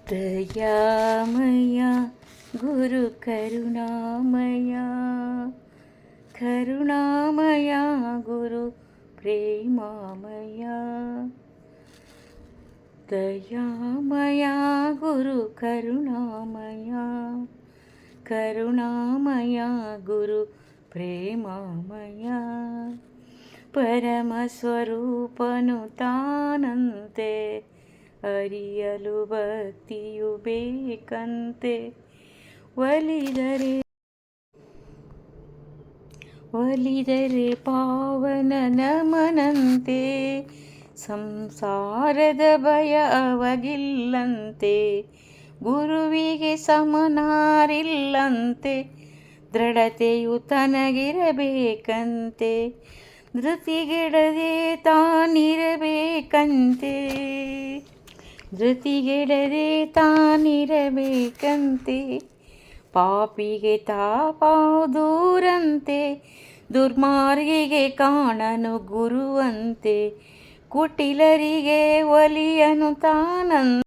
ದಯಾಮಯ ಗುರು ಕರುಣಾಮಯ, ಕರುಣಾಮಯ ಗುರು ಪ್ರೇಮಮಯ. ದಯಾಮಯ ಗುರು ಕರುಣಾಮಯ, ಕರುಣಾಮಯ ಗುರು ಪ್ರೇಮಮಯ. ಪರಮ ಸ್ವರೂಪನು ತಾನಂತೆ, ಅರಿಯಲು ಭಕ್ತಿಯು ಬೇಕಂತೆ. ಒಲಿದರೆ ಪಾವನ ನಮನಂತೆ, ಸಂಸಾರದ ಭಯ ಅವಗಿಲ್ಲಂತೆ. ಗುರುವಿಗೆ ಸಮನಾರಿಲ್ಲಂತೆ, ದೃಢತೆಯು ತನಗಿರಬೇಕಂತೆ. ಧೃತಿಗೆಡದೆ ತಾನಿರಬೇಕಂತೆ, ಧೃತಿಗೆಡದೆ ತಾನಿರಬೇಕಂತೆ. ಪಾಪಿಗೆ ತಾಪಾದೂರಂತೆ, ದುರ್ಮಾರ್ಗಿಗೆ ಕಾಣನು ಗುರುವಂತೆ. ಕುಟಿಲರಿಗೆ ಒಲಿಯನು ತಾನಂತೆ,